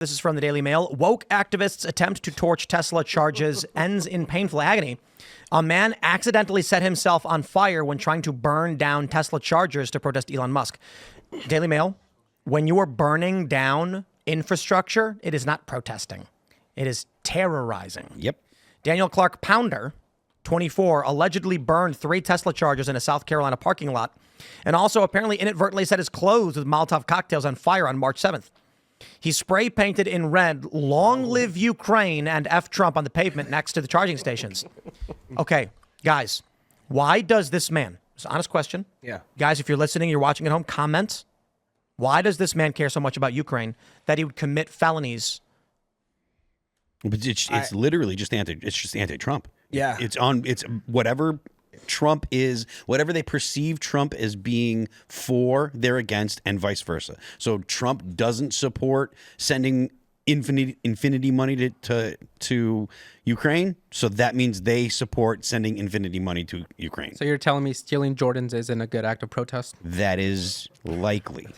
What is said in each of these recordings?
This is from the Daily Mail. Woke activists attempt to torch Tesla charges ends in painful agony. A man accidentally set himself on fire when trying to burn down Tesla chargers to protest Elon Musk. Daily Mail, when you are burning down infrastructure, it is not protesting. It is terrorizing. Yep. Daniel Clark Pounder, 24, allegedly burned 3 Tesla chargers in a South Carolina parking lot and also apparently inadvertently set his clothes with Molotov cocktails on fire on March 7th. He spray painted in red, "Long live Ukraine" and F Trump on the pavement next to the charging stations. Okay, guys, why does this man, it's an honest question. Yeah. Guys, if you're listening, you're watching at home, comment. Why does this man care so much about Ukraine that he would commit felonies? But it's literally just anti-Trump. Yeah. It's whatever Trump is, whatever they perceive Trump as being for, they're against, and vice versa. So Trump doesn't support sending infinity money to Ukraine. So that means they support sending infinity money to Ukraine. So you're telling me stealing Jordans isn't a good act of protest? That is likely.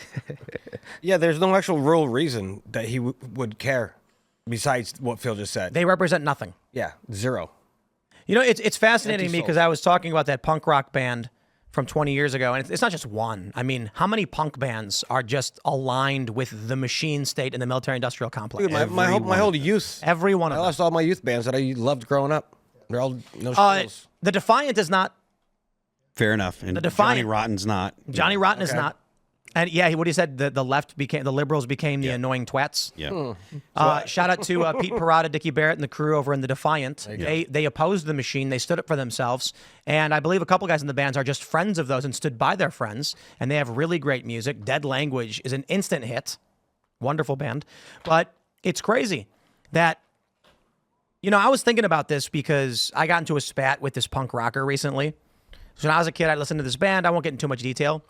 Yeah, there's no actual real reason that he would care besides what Phil just said. They represent nothing. Yeah, zero. You know, it's fascinating to me Anti-souls. because I was talking about that punk rock band from 20 years ago, and it's not just one. I mean, how many punk bands are just aligned with the machine state and the military-industrial complex? Dude, my whole youth. Every one of I them. lost all my youth bands that I loved growing up. They're all no skills. The Defiant is not. Fair enough. And The Defiant. Johnny Rotten's not. Johnny Rotten is not. And yeah, what he said, the liberals became the annoying twats. Yeah. Shout out to Pete Parada, Dickie Barrett, and the crew over in the Defiant. They opposed the machine. They stood up for themselves. And I believe a couple guys in the bands are just friends of those and stood by their friends. And they have really great music. Dead Language is an instant hit. Wonderful band. But it's crazy that, you know, I was thinking about this because I got into a spat with this punk rocker recently. So when I was a kid, I listened to this band. I won't get into too much detail.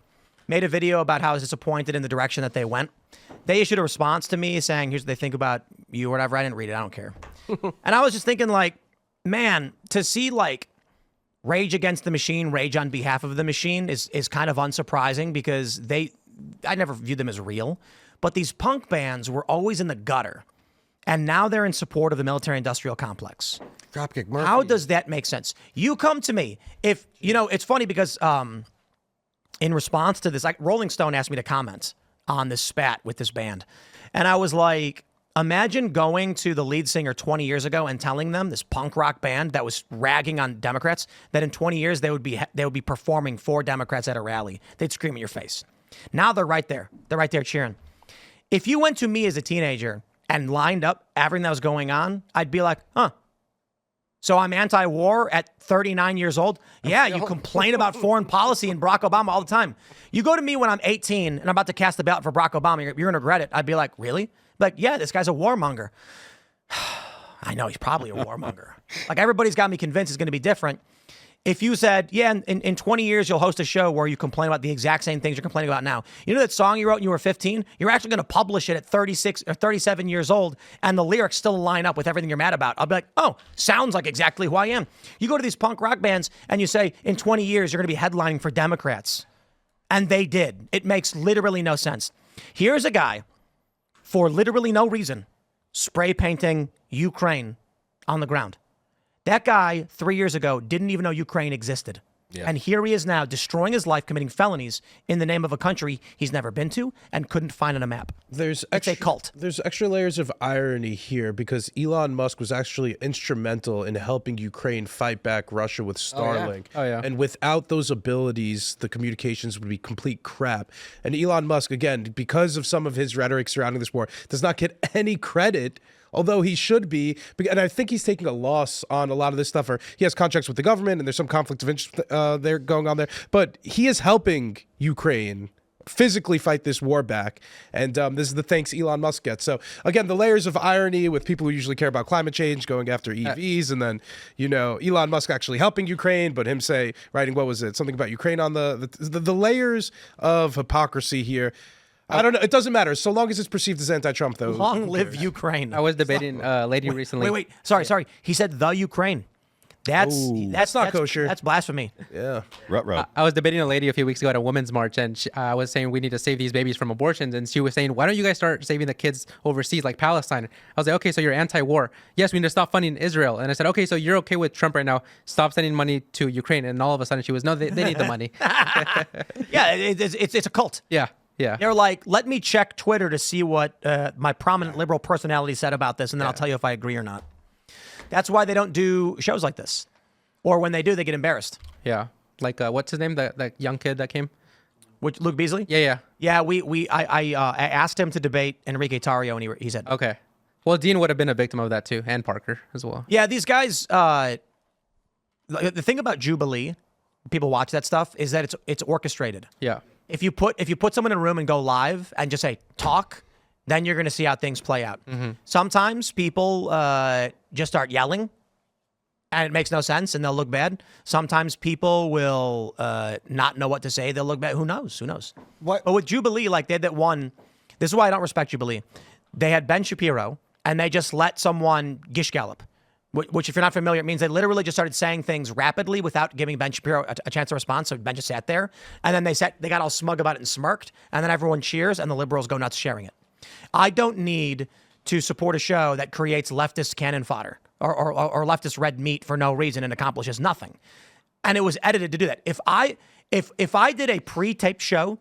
Made a video about how I was disappointed in the direction that they went. They issued a response to me saying, here's what they think about you or whatever. I didn't read it. I don't care. And I was just thinking, like, man, to see, like, Rage Against the Machine, rage on behalf of the machine is kind of unsurprising because I never viewed them as real. But these punk bands were always in the gutter. And now they're in support of the military-industrial complex. Dropkick Murphy. How does that make sense? You come to me. If, you know, it's funny because... in response to this, like Rolling Stone asked me to comment on this spat with this band. And I was like, imagine going to the lead singer 20 years ago and telling them, this punk rock band that was ragging on Democrats, that in 20 years they would be performing for Democrats at a rally. They'd scream in your face. Now they're right there. They're right there cheering. If you went to me as a teenager and lined up everything that was going on, I'd be like, huh. So I'm anti-war at 39 years old? Yeah, you complain about foreign policy and Barack Obama all the time. You go to me when I'm 18 and I'm about to cast the ballot for Barack Obama, you're going to regret it. I'd be like, really? Like, yeah, this guy's a warmonger. I know, he's probably a warmonger. Like, everybody's got me convinced it's going to be different. If you said, yeah, in 20 years, you'll host a show where you complain about the exact same things you're complaining about now. You know that song you wrote when you were 15? You're actually going to publish it at 36 or 37 years old, and the lyrics still line up with everything you're mad about. I'll be like, oh, sounds like exactly who I am. You go to these punk rock bands, and you say, in 20 years, you're going to be headlining for Democrats. And they did. It makes literally no sense. Here's a guy, for literally no reason, spray painting Ukraine on the ground. That guy, 3 years ago, didn't even know Ukraine existed. Yeah. And here he is now destroying his life, committing felonies in the name of a country he's never been to and couldn't find on a map. It's a cult. There's extra layers of irony here because Elon Musk was actually instrumental in helping Ukraine fight back Russia with Starlink. Oh, yeah. And without those abilities, the communications would be complete crap. And Elon Musk, again, because of some of his rhetoric surrounding this war, does not get any credit, although he should be. And I think he's taking a loss on a lot of this stuff, or he has contracts with the government and there's some conflict of interest there going on there. But he is helping Ukraine physically fight this war back. And this is the thanks Elon Musk gets. So again, the layers of irony with people who usually care about climate change going after EVs, and then, you know, Elon Musk actually helping Ukraine, but him writing, what was it? Something about Ukraine on the layers of hypocrisy here. I don't know. It doesn't matter. So long as it's perceived as anti-Trump, though. Long live Ukraine. I was debating a lady recently. Wait. Sorry. He said the Ukraine. That's not kosher. That's blasphemy. Yeah. Ruh-roh. I was debating a lady a few weeks ago at a women's march, and I was saying we need to save these babies from abortions, and she was saying, why don't you guys start saving the kids overseas, like Palestine? I was like, okay, so you're anti-war. Yes, we need to stop funding Israel. And I said, okay, so you're okay with Trump right now. Stop sending money to Ukraine. And all of a sudden she was, no, they need the money. Yeah, it's a cult. Yeah. Yeah. They're like, let me check Twitter to see what my prominent liberal personality said about this, and then I'll tell you if I agree or not. That's why they don't do shows like this. Or when they do, they get embarrassed. Yeah. Like, what's his name? That young kid that came? Which, Luke Beasley? Yeah. Yeah, I asked him to debate Enrique Tarrio, and he said, Okay. Well, Dean would have been a victim of that too, and Parker as well. yeah, these guys, the thing about Jubilee, people watch that stuff, is that it's orchestrated. Yeah. If you put someone in a room and go live and just say, talk, then you're going to see how things play out. Sometimes people just start yelling, and it makes no sense, and they'll look bad. Sometimes people will not know what to say. They'll look bad. Who knows? What? But with Jubilee, like they had that one, this is why I don't respect Jubilee. They had Ben Shapiro, and they just let someone gish gallop, which if you're not familiar, it means they literally just started saying things rapidly without giving Ben Shapiro a chance to respond. So Ben just sat there, and then they got all smug about it and smirked, and then everyone cheers, and the liberals go nuts sharing it. I don't need to support a show that creates leftist cannon fodder or leftist red meat for no reason and accomplishes nothing. And it was edited to do that. If I did a pre-taped show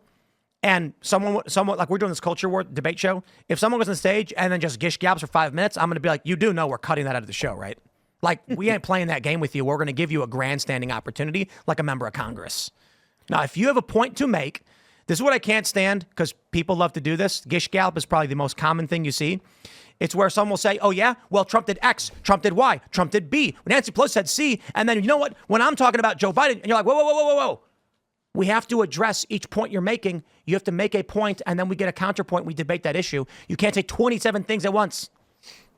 and someone like we're doing this culture war debate show, if someone was on stage and then just gish gabs for 5 minutes, I'm going to be like, you do know we're cutting that out of the show, right? Like, we ain't playing that game with you. We're going to give you a grandstanding opportunity like a member of Congress. Now, if you have a point to make, this is what I can't stand, because people love to do this. Gish gallop is probably the most common thing you see. It's where someone will say, oh, yeah, well, Trump did X, Trump did Y, Trump did B. Nancy Pelosi said C. And then, you know what? When I'm talking about Joe Biden, and you're like, whoa. We have to address each point you're making. You have to make a point, and then we get a counterpoint. We debate that issue. You can't say 27 things at once.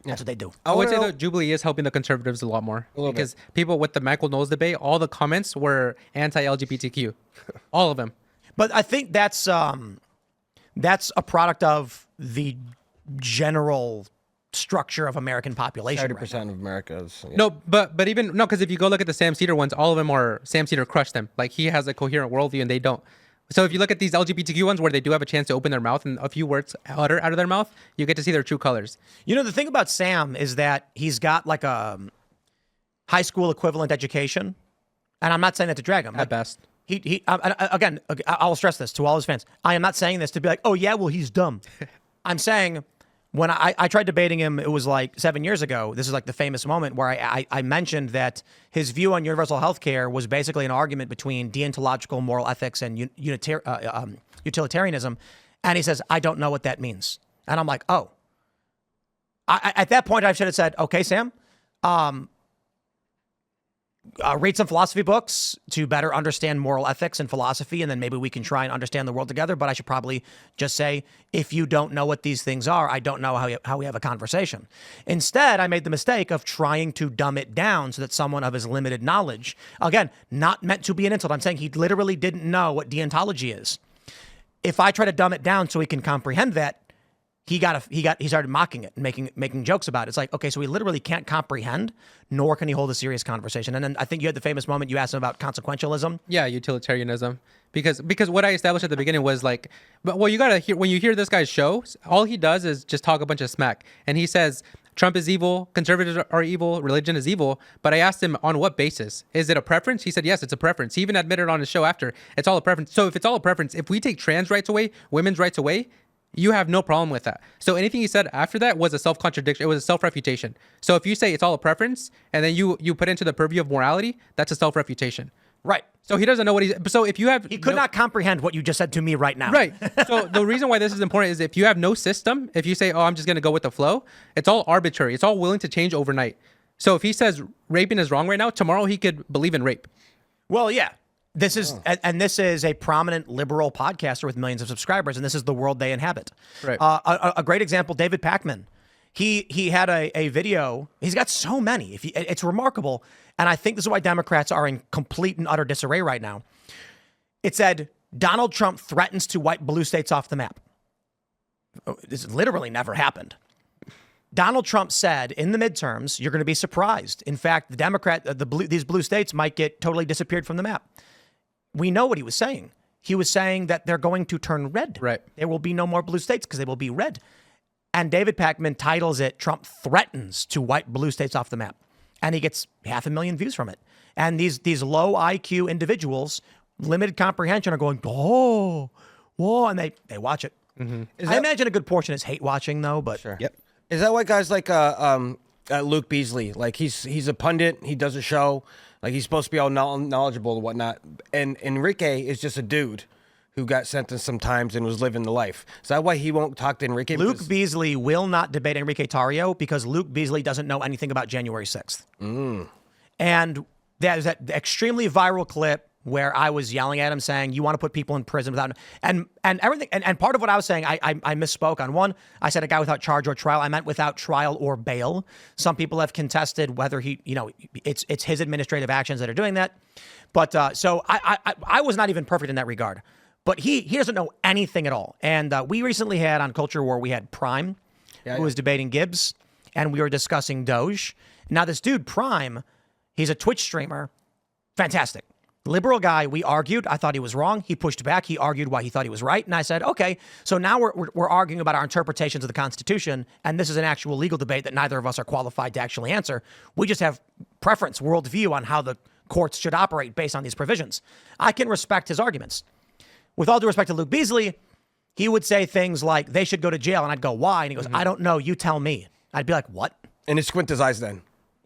That's what they do. I would say that Jubilee is helping the conservatives a lot more. Because people with the Michael Knowles debate, all the comments were anti-LGBTQ. All of them. But I think that's a product of the general structure of American population. 30% of America is. Yeah. No, but even no, because if you go look at the Sam Cedar ones, all of them are Sam Cedar crushed them. Like, he has a coherent worldview and they don't. So if you look at these LGBTQ ones where they do have a chance to open their mouth and a few words utter out of their mouth, you get to see their true colors. You know, the thing about Sam is that he's got like a high school equivalent education, and I'm not saying that to drag him. At best. Again, I'll stress this to all his fans. I am not saying this to be like, oh yeah, well, he's dumb. I'm saying, when I tried debating him, it was like 7 years ago. This is like the famous moment where I mentioned that his view on universal health care was basically an argument between deontological moral ethics and utilitarianism. And he says, I don't know what that means. And I'm like, oh. At that point, I should have said, okay, Sam, read some philosophy books to better understand moral ethics and philosophy, and then maybe we can try and understand the world together. But I should probably just say, if you don't know what these things are, I don't know how we have a conversation. Instead, I made the mistake of trying to dumb it down so that someone of his limited knowledge, again, not meant to be an insult, I'm saying he literally didn't know what deontology is. If I try to dumb it down so he can comprehend that, he started mocking it and making jokes about it. It's like, okay, so he literally can't comprehend, nor can he hold a serious conversation. And then I think you had the famous moment you asked him about consequentialism. Yeah, utilitarianism. Because what I established at the beginning was like, you gotta hear, when you hear this guy's show, all he does is just talk a bunch of smack. And he says, Trump is evil, conservatives are evil, religion is evil. But I asked him, on what basis? Is it a preference? He said, yes, it's a preference. He even admitted on his show after, it's all a preference. So if it's all a preference, if we take trans rights away, women's rights away, you have no problem with that. So anything he said after that was a self-contradiction. It was a self-refutation. So if you say it's all a preference and then you put it into the purview of morality, that's a self-refutation. Right. So he doesn't know what so if you have... He could not comprehend what you just said to me right now. Right. So the reason why this is important is if you have no system, if you say, oh, I'm just going to go with the flow, it's all arbitrary. It's all willing to change overnight. So if he says raping is wrong right now, tomorrow he could believe in rape. Well, yeah. This is a prominent liberal podcaster with millions of subscribers, and this is the world they inhabit. Right. A great example, David Pakman. He had a video. He's got so many. It's remarkable, and I think this is why Democrats are in complete and utter disarray right now. It said, Donald Trump threatens to wipe blue states off the map. This literally never happened. Donald Trump said in the midterms, you're going to be surprised. In fact, these blue states might get totally disappeared from the map. We know what he was saying. He was saying that they're going to turn red. Right. There will be no more blue states because they will be red. And David Pakman titles it, Trump threatens to wipe blue states off the map. And he gets 500,000 views from it. And these low IQ individuals, limited comprehension, are going, oh, whoa, and they watch it. I imagine a good portion is hate watching, though, but Sure. Yep. Is that why guys like Luke Beasley, like he's a pundit, he does a show, like he's supposed to be all knowledgeable and whatnot, and Enrique is just a dude who got sentenced sometimes and was living the life. Is that why he won't talk to Enrique? Luke Beasley will not debate Enrique Tarrio because Luke Beasley doesn't know anything about January 6th. And there's that extremely viral clip where I was yelling at him saying, you want to put people in prison without, and everything. And part of what I was saying, I misspoke on one. I said a guy without charge or trial. I meant without trial or bail. Some people have contested whether it's his administrative actions that are doing that. But so I was not even perfect in that regard. But he doesn't know anything at all. And we recently had on Culture War, we had Prime, who was debating Gibbs, and we were discussing Doge. Now this dude, Prime, he's a Twitch streamer. Fantastic. Liberal guy, we argued. I thought he was wrong. He pushed back. He argued why he thought he was right. And I said, okay, so now we're arguing about our interpretations of the Constitution, and this is an actual legal debate that neither of us are qualified to actually answer. We just have preference, worldview on how the courts should operate based on these provisions. I can respect his arguments. With all due respect to Luke Beasley, he would say things like, they should go to jail. And I'd go, why? And he goes, I don't know. You tell me. I'd be like, what? And he squint his eyes then.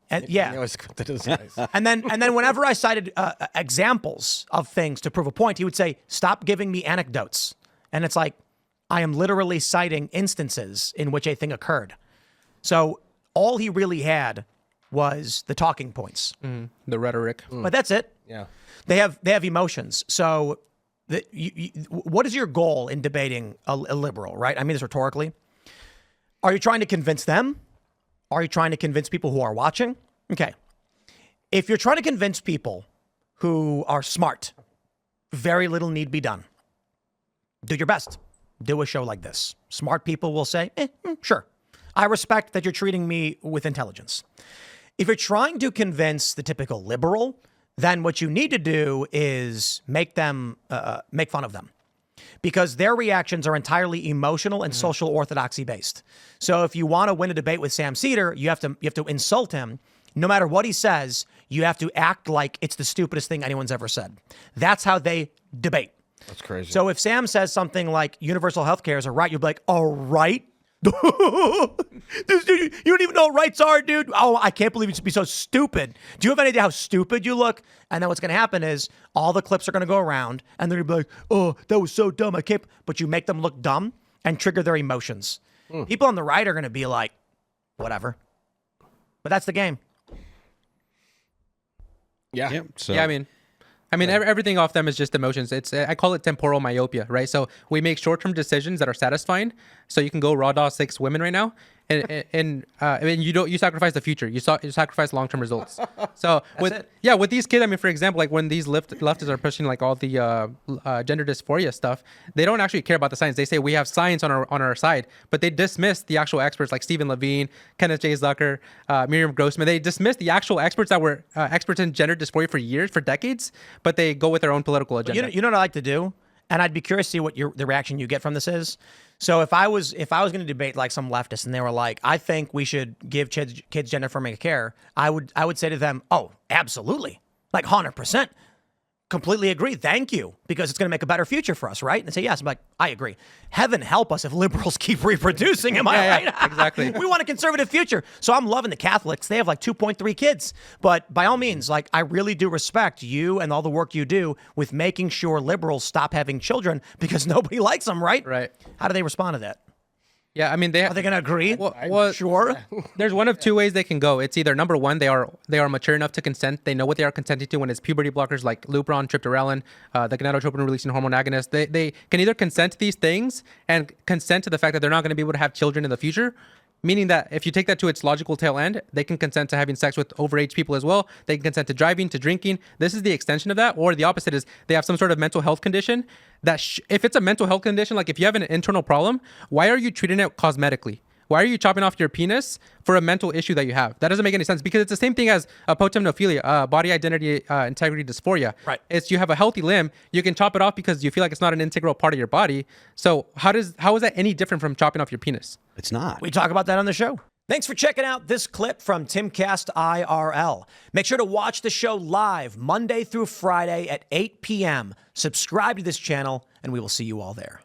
And yeah. He always squinted his eyes. And then whenever I cited examples of things to prove a point, he would say, stop giving me anecdotes. And it's like, I am literally citing instances in which a thing occurred. So all he really had was the talking points. The rhetoric. But that's it. Yeah. They have emotions. So what is your goal in debating a liberal, right? I mean this rhetorically. Are you trying to convince them? Are you trying to convince people who are watching? Okay. If you're trying to convince people who are smart, very little need be done. Do your best. Do a show like this. Smart people will say, sure. I respect that you're treating me with intelligence. If you're trying to convince the typical liberal, then what you need to do is make fun of them, because their reactions are entirely emotional and social orthodoxy based. So if you want to win a debate with Sam Cedar, you have to insult him. No matter what he says, you have to act like it's the stupidest thing anyone's ever said. That's how they debate. That's crazy. So if Sam says something like universal health care is a right, you'll be like, all right. This dude, you don't even know what rights are, dude. Oh, I can't believe you should be so stupid. Do you have any idea how stupid you look? And then what's going to happen is all the clips are going to go around and they're going to be like, oh, that was so dumb. I can't. But you make them look dumb and trigger their emotions. People on the right are going to be like, whatever. But that's the game. Yeah. Yep. So Yeah, I mean, everything off them is just emotions. I call it temporal myopia, right? So we make short-term decisions that are satisfying. So you can go raw dog 6 women right now, and I mean, you sacrifice the future. You sacrifice long-term results. So with these kids, I mean, for example, like when these leftists are pushing like all the gender dysphoria stuff, they don't actually care about the science. They say we have science on our side, but they dismiss the actual experts like Stephen Levine, Kenneth J. Zucker, Miriam Grossman. They dismiss the actual experts that were experts in gender dysphoria for decades, but they go with their own political agenda. You know what I like to do? And I'd be curious to see what the reaction you get from this is. So if I was going to debate like some leftist and they were like, I think we should give kids gender affirming care, I would say to them, oh, absolutely. Like 100%. Completely agree. Thank you. Because it's going to make a better future for us, right? And they say, yes. I'm like, I agree. Heaven help us if liberals keep reproducing. Am I right? Exactly. We want a conservative future. So I'm loving the Catholics. They have like 2.3 kids. But by all means, like, I really do respect you and all the work you do with making sure liberals stop having children because nobody likes them, right? Right. How do they respond to that? Yeah, I mean, Are they going to agree? Well, Sure. There's one of two ways they can go. It's either number one, they are mature enough to consent. They know what they are consenting to when it's puberty blockers like Lupron, triptorelin, the gonadotropin releasing hormone agonist. They can either consent to these things and consent to the fact that they're not going to be able to have children in the future. Meaning that if you take that to its logical tail end, they can consent to having sex with overage people as well. They can consent to driving, to drinking. This is the extension of that. Or the opposite is they have some sort of mental health condition that if it's a mental health condition, like if you have an internal problem, why are you treating it cosmetically? Why are you chopping off your penis for a mental issue that you have? That doesn't make any sense because it's the same thing as potemnophilia, body identity integrity dysphoria. Right. It's you have a healthy limb, you can chop it off because you feel like it's not an integral part of your body. So how is that any different from chopping off your penis? It's not. We talk about that on the show. Thanks for checking out this clip from Timcast IRL. Make sure to watch the show live Monday through Friday at 8 p.m. Subscribe to this channel, and we will see you all there.